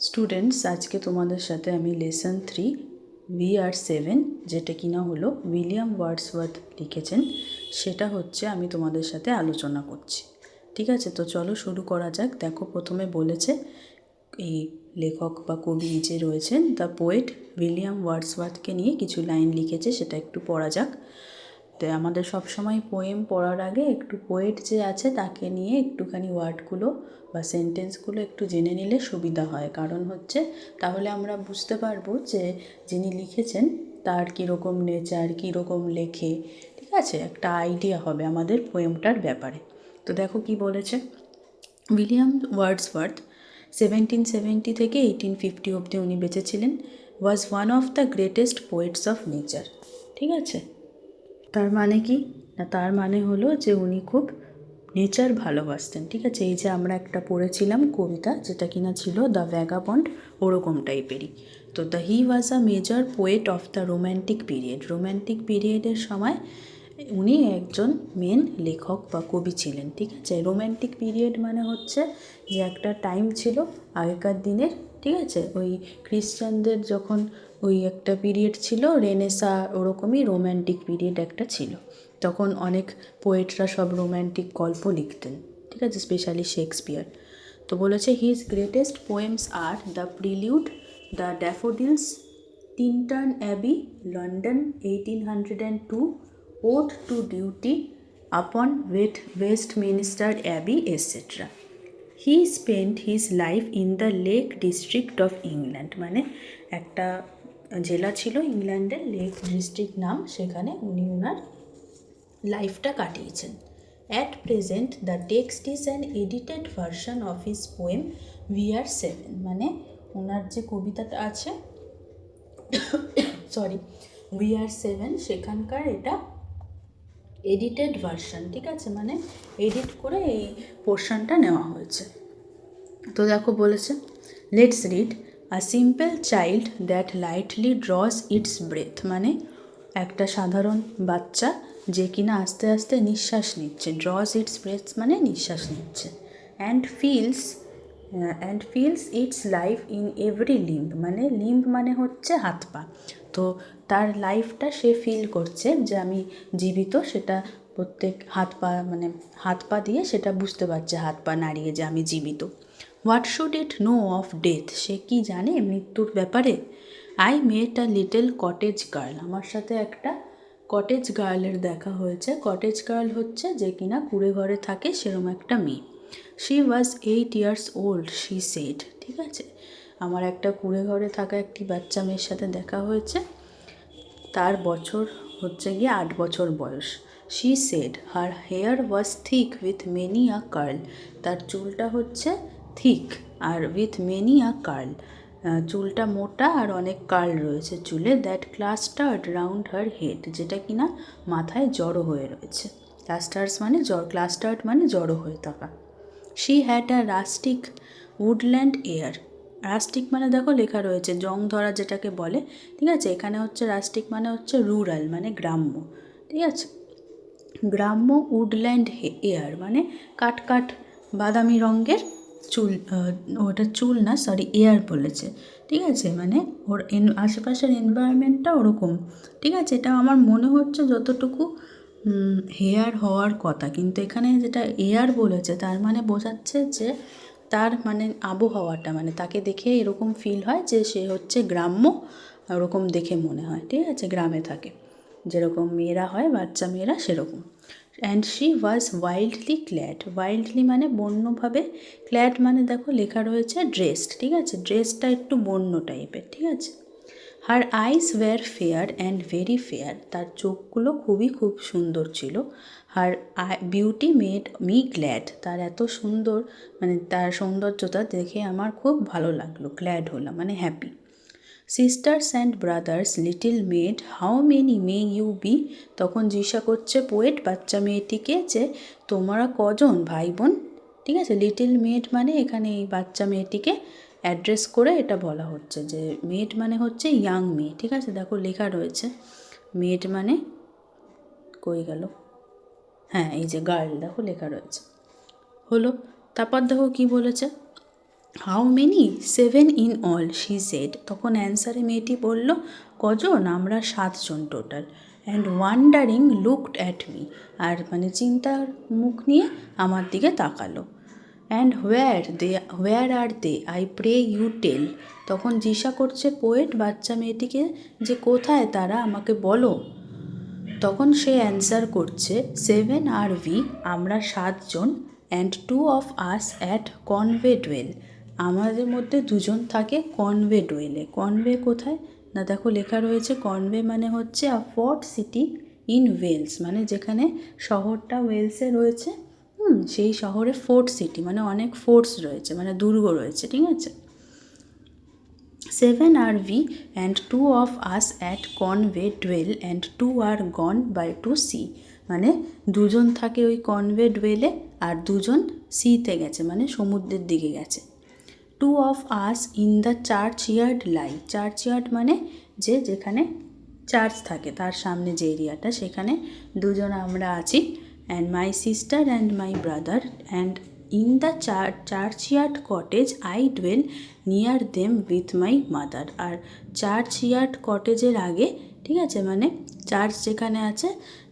Students, আজকে তোমাদের সাথে আমি লেসন 3 VR7 যেটা কিনা হলো উইলিয়াম ওয়ার্ডসওয়ার্থ লিখেছেন, সেটা হচ্ছে আমি তোমাদের সাথে আলোচনা করছি। ঠিক আছে, তো চলো শুরু করা যাক। দেখো, প্রথমে বলেছে এই লেখক বা কবি যে রয়েছেন দ্য পোয়েট উইলিয়াম ওয়ার্ডসওয়ার্থকে নিয়ে কিছু লাইন লিখেছে, সেটা একটু পড়া যাক। তো আমাদের সবসময় পোয়েম পড়ার আগে একটু পোয়েট যে আছে তাকে নিয়ে একটুখানি ওয়ার্ডগুলো বা সেন্টেন্সগুলো একটু জেনে নিলে সুবিধা হয়। কারণ হচ্ছে তাহলে আমরা বুঝতে পারবো যে যিনি লিখেছেন তার কীরকম নেচার, কীরকম লেখে, ঠিক আছে, একটা আইডিয়া হবে আমাদের পোয়েমটার ব্যাপারে। তো দেখো কি বলেছে। উইলিয়াম ওয়ার্ডসওয়ার্থ 1770 থেকে 1850 অবধি উনি বেঁচেছিলেন। Was one of the greatest poets of nature. ঠিক আছে, তার মানে কি না, তার মানে হলো যে উনি খুব নেচার ভালোবাসতেন। ঠিক আছে, এই যে আমরা একটা পড়েছিলাম কবিতা যেটা কিনা ছিল দ্য ভ্যাগাবন্ড, ওরকম টাইপেরই। তো he was a major poet of the romantic period. Romantic পিরিয়ডের সময় উনি একজন মেন লেখক বা কবি ছিলেন। ঠিক আছে, রোম্যান্টিক পিরিয়ড মানে হচ্ছে যে একটা টাইম ছিল আগেকার দিনের, ঠিক আছে, ওই খ্রিশ্চানদের যখন ওই একটা পিরিয়ড ছিল রেনেসা, ওরকমই রোম্যান্টিক পিরিয়ড একটা ছিল। তখন অনেক পোয়েটরা সব রোম্যান্টিক গল্প লিখতেন, ঠিক আছে, স্পেশালি শেক্সপিয়ার। তো বলেছে his greatest poems are the prelude, the daffodils, Tintern Abbey, London 1802, ode to duty, upon Westminster Abbey, etcetera. He spent his life in the lake district of England, মানে একটা জেলা ছিল ইংল্যান্ডের, লেক ডিস্ট্রিক্ট নাম, সেখানে উনি ওনার লাইফটা কাটিয়েছেন। At present the text is an edited version of his poem VR7, মানে ওনার যে কবিতাটা আছে VR7, সেখানকার এটা এডিটেড ভার্সন। ঠিক আছে, মানে এডিট করে এই পোর্শনটা নেওয়া হয়েছে। তো দেখো বলেছে let's read a simple child that lightly draws its breath, মানে একটা সাধারণ বাচ্চা যে কিনা আস্তে আস্তে নিঃশ্বাস নিচ্ছে, ড্রস ইটস ব্রেথ মানে নিঃশ্বাস নিচ্ছে, and feels it's life in every limb, মানে লিম্ব মানে হচ্ছে হাত পা। তো তার লাইফটা সে ফিল করছে যে আমি জীবিত, সেটা প্রত্যেক হাত পা, মানে হাত পা দিয়ে সেটা বুঝতে পারছে, হাত পা নাড়িয়ে যে আমি জীবিত। What should it know of death, সে কি জানে মৃত্যুর ব্যাপারে। I met a little cottage girl, আমার সাথে একটা কটেজ গার্লের দেখা হয়েছে। কটেজ গার্ল হচ্ছে যে কিনা কুঁড়ে ঘরে থাকে, সেরকম একটা মেয়ে। She was 8 years old, she said, ঠিক আছে, আমার একটা কুঁড়ে ঘরে থাকা একটি বাচ্চা মেয়ের সাথে দেখা হয়েছে, তার বছর হচ্ছে গিয়ে 8 বছর বয়স। She said her hair was thick with many a curl, তার চুলটা হচ্ছে থিক আর উইথ মেনি আ কার্ল, চুলটা মোটা আর অনেক কার্ল রয়েছে চুলে। That clustered round her head, যেটা কিনা মাথায় জড়ো হয়ে রয়েছে। ক্লাস্টার্স মানে ক্লাস্টার্ড মানে জড়ো হয়ে থাকা। She had a rustic woodland air, rustic মানে দেখো লেখা রয়েছে জং ধরা যেটাকে বলে, ঠিক আছে, এখানে হচ্ছে রাস্টিক মানে হচ্ছে রুরাল, মানে গ্রাম্য, ঠিক আছে, গ্রাম্য। উডল্যান্ড এয়ার মানে কাট কাট বাদামি রঙের চুল, ওটা চুল না, সরি, এয়ার বলেছে, ঠিক আছে, মানে ওর আশেপাশের এনভায়রনমেন্টটা ওরকম, ঠিক আছে। এটা আমার মনে হচ্ছে যতটুকু হেয়ার হওয়ার কথা, কিন্তু এখানে যেটা এয়ার বলেছে তার মানে বোঝাচ্ছে যে তার মানে আবহাওয়াটা, মানে তাকে দেখে এরকম ফিল হয় যে সে হচ্ছে গ্রাম্য, ওরকম দেখে মনে হয়, ঠিক আছে, গ্রামে থাকে যেরকম মেয়েরা হয়, বাচ্চা মেয়েরা, সেরকম। And she was wildly clad, wildly মানে বন্যভাবে, ক্ল্যাড মানে দেখো লেখা রয়েছে ড্রেসড, ঠিক আছে, ড্রেসটা একটু বন্য টাইপের, ঠিক আছে। Her eyes were fair and very fair, তার চোখগুলো খুব সুন্দর ছিল। Her beauty made me glad, তার এত সুন্দর, মানে তার সৌন্দর্যতা দেখে আমার খুব ভালো লাগলো, গ্ল্যাড হলাম মানে happy. Sisters and brothers little maid, how many may you be, তখন জিজ্ঞাসা করছে পোয়েট বাচ্চা মেয়েটিকে যে তোমরা কজন ভাই বোন, ঠিক আছে। লিটিল মেড মানে এখানে এই বাচ্চা মেয়েটিকে অ্যাড্রেস করে এটা বলা হচ্ছে যে মেড মানে হচ্ছে ইয়াং মেয়ে, ঠিক আছে, দেখো লেখা রয়েছে মেড মানে কই গেল, হ্যাঁ এই যে গার্ল, দেখো লেখা রয়েছে, হলো। তারপর দেখো কি বলেছে, how many? 7 in all, she said. তখন অ্যান্সারে মেয়েটি বলল, কজন? আমরা 7 জন total. And wondering looked at me, আর মানে চিন্তার মুখ নিয়ে আমার দিকে তাকালো। And where are they, I pray you tell. তখন জিজ্ঞাসা করছে পোয়েট বাচ্চা মেয়েটিকে যে কোথায় তারা, আমাকে বলো। তখন সে অ্যান্সার করছে 7 আর উই, আমরা 7 জন। And 2 of us at Conway dwell, আমাদের মধ্যে 2 জন থাকে কনভে ডুয়েলে। কনভে কোথায় না, দেখো লেখা রয়েছে কনভে মানে হচ্ছে আ ফোর্ট সিটি ইন ওয়েলস, মানে যেখানে শহরটা ওয়েলসে রয়েছে, সেই শহরে ফোর্ট সিটি মানে অনেক ফোর্টস রয়েছে, মানে দুর্গ রয়েছে, ঠিক আছে। 7 are we and 2 of us at Conway dwell and 2 are gone by to sea, মানে 2 জন থাকে ওই কনভে ডুয়েলে আর 2 জন সিতে গেছে, মানে সমুদ্রের দিকে গেছে। 2 of us in the churchyard lie, চার্চইয়ার্ড মানে যেখানে চার্চ থাকে তার সামনে যে এরিয়াটা, সেখানে 2 জন আমরা আছি। And my sister and my brother and in the churchyard cottage I dwell near them with my mother. আর চার্চইয়ার্ড কটেজের আগে, ঠিক আছে, মানে চার্চ যেখানে আছে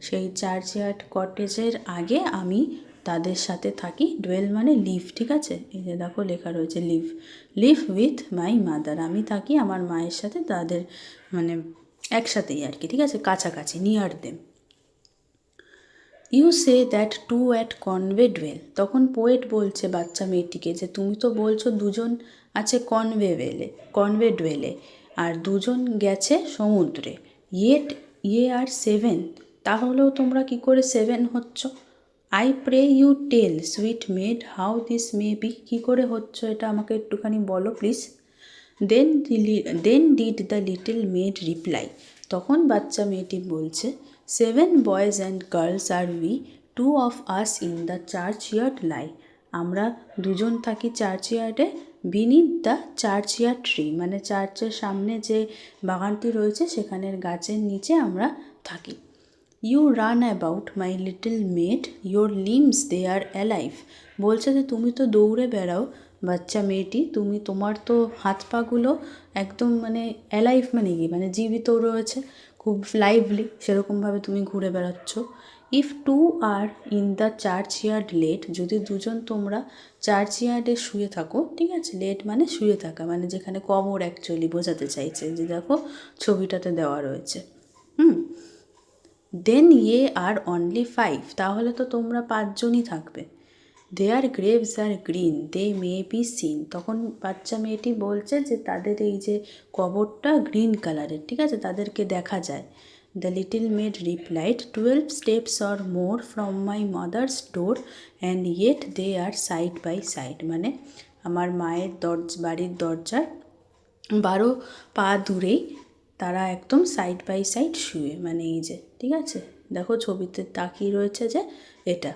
সেই চার্চইয়ার্ড কটেজের আগে আমি তাদের সাথে থাকি। ডুয়েল মানে লিভ, ঠিক আছে, এই যে দেখো লেখা রয়েছে লিভ উইথ মাই মাদার, আমি থাকি আমার মায়ের সাথে, তাদের মানে একসাথেই আর কি, ঠিক আছে, কাছাকাছি, near them. You say that 2 at Conway dwell, তখন পোয়েট বলছে বাচ্চা মেয়েটিকে যে তুমি তো বলছো 2 জন আছে কনভে ডুয়েলে আর 2 জন গেছে সমুদ্রে। ইয়ে আর 7, তাহলেও তোমরা কি করে 7 হচ্ছ? I pray you tell sweet maid how this may be, কী করে হচ্ছ এটা আমাকে একটুখানি বলো please. Then did the little maid reply, তখন বাচ্চা মেয়েটি বলছে 7 boys and girls are we, 2 of us in the churchyard lie, আমরা 2 জন থাকি চার্চইয়ার্ডে বিনিথ দ্য চার্চইয়ার্ড ট্রি, মানে চার্চের সামনে যে বাগানটি রয়েছে সেখানের গাছের নিচে আমরা থাকি। You run about my little maid, your limbs they are alive, বলছে যে তুমি তো দৌড়ে বেড়াও বাচ্চা মেয়েটি, তোমার তো হাত পাগুলো একদম মানে অ্যালাইভ মানে কি, মানে জীবিত রয়েছে, খুব লাইভলি, সেরকমভাবে তুমি ঘুরে বেড়াচ্ছ। If 2 are in the churchyard laid, যদি 2 জন তোমরা চার্চইয়ার্ডে শুয়ে থাকো, ঠিক আছে, লেট মানে শুয়ে থাকা, মানে যেখানে কবর অ্যাকচুয়ালি বোঝাতে চাইছে, যে দেখো ছবিটাতে দেওয়া রয়েছে। দেন ইয়ে আর অনলি 5, তাহলে তো তোমরা 5 জনই থাকবে। Their graves are green they may be seen, তখন বাচ্চা মেয়েটি বলছে যে তাদের এই যে কবরটা গ্রিন কালারের, ঠিক আছে, তাদেরকে দেখা যায়। The little maid replied 12 steps or more from my mother's door and yet they are side by side, মানে আমার মায়ের বাড়ির দরজার 12 পা দূরেই তারা একদম সাইড বাই সাইড শুয়ে, মানে এই যে, ঠিক আছে, দেখো ছবিতে তাকিয়ে রয়েছে যে এটা।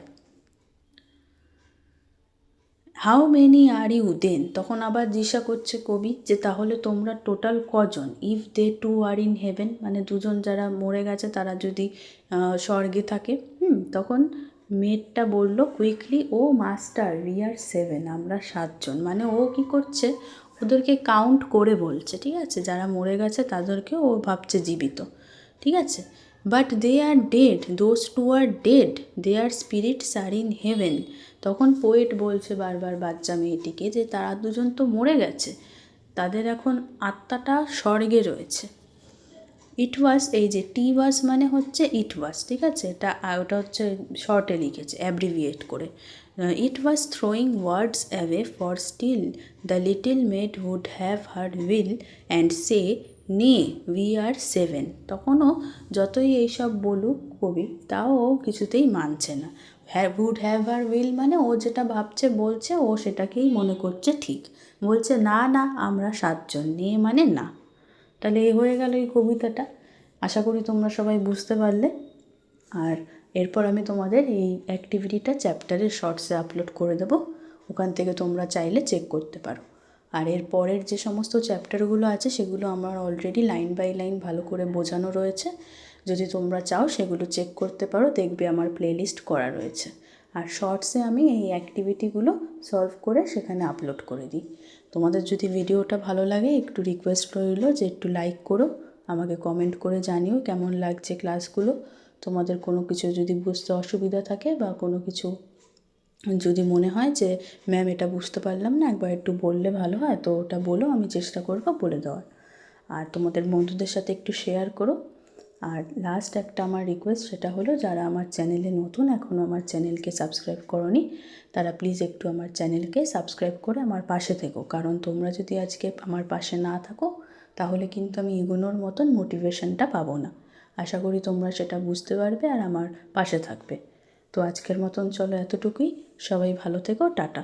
How many are you then, তখন আবার জিজ্ঞাসা করছে কবি যে তাহলে তোমরা টোটাল কজন। If they 2 are in heaven, মানে 2 জন যারা মরে গেছে তারা যদি স্বর্গে থাকে। তখন মেয়েটা বলল quickly, O master we are 7, আমরা 7 জন, মানে ও কি করছে ওদেরকে কাউন্ট করে বলছে, ঠিক আছে, যারা মরে গেছে তাদেরকে ও ভাবছে জীবিত, ঠিক আছে। But they are dead, those 2 are dead, their spirits are in heaven, তখন পোয়েট বলছে বারবার বাচ্চা মেয়েটিকে যে তারা 2 জন তো মরে গেছে, তাদের এখন আত্মাটা স্বর্গে রয়েছে। ইট ওয়াজ, এই যে টি ওয়াজ মানে হচ্ছে ইট ওয়াজ, ঠিক আছে, ওটা হচ্ছে শর্টে লিখেছে অ্যাব্রিভিয়েট করে। It was throwing words away for still the little maid would have her will and said nay we are 7, তখনও যতই এইসব বলুক কবি তাও ও কিছুতেই মানছে না। উড হ্যাভ হার উইল মানে ও যেটা ভাবছে বলছে, ও সেটাকেই মনে করছে ঠিক, বলছে না না আমরা 7 জন, নিয়ে মানে না। তাহলে এই হয়ে গেল এই কবিতাটা। আশা করি তোমরা সবাই বুঝতে পারলে। আর এরপর আমি তোমাদের এই অ্যাক্টিভিটিটা চ্যাপ্টারের শর্টসে আপলোড করে দেবো, ওখান থেকে তোমরা চাইলে চেক করতে পারো। আর এর পরের যে সমস্ত চ্যাপ্টারগুলো আছে সেগুলো আমার অলরেডি লাইন বাই লাইন ভালো করে বোঝানো রয়েছে, যদি তোমরা চাও সেগুলো চেক করতে পারো, দেখবে আমার প্লেলিস্ট করা রয়েছে। আর শর্টসে আমি এই অ্যাক্টিভিটিগুলো সলভ করে সেখানে আপলোড করে দিই। তোমাদের যদি ভিডিওটা ভালো লাগে একটু রিকোয়েস্ট রইল যে একটু লাইক করো, আমাকে কমেন্ট করে জানিও কেমন লাগছে ক্লাসগুলো। তোমাদের কোনো কিছু যদি বুঝতে অসুবিধা থাকে বা কোনো কিছু যদি মনে হয় যে ম্যাম এটা বুঝতে পারলাম না, একবার একটু বললে ভালো হয়, তো ওটা বলো, আমি চেষ্টা করবো বলে দেওয়ার। আর তোমাদের বন্ধুদের সাথে একটু শেয়ার করো। আর লাস্ট একটা আমার রিকোয়েস্ট, সেটা হলো যারা আমার চ্যানেলে নতুন, এখনও আমার চ্যানেলকে সাবস্ক্রাইব করোনি, তারা প্লিজ একটু আমার চ্যানেলকে সাবস্ক্রাইব করে আমার পাশে থেকো। কারণ তোমরা যদি আজকে আমার পাশে না থাকো তাহলে কিন্তু আমি এগোনোর মতন মোটিভেশনটা পাবো না। আশা করি তোমরা সেটা বুঝতে পারবে আর আমার পাশে থাকবে। তো আজকের মতন চলো এতটুকুই। সবাই ভালো থেকো, টাটা।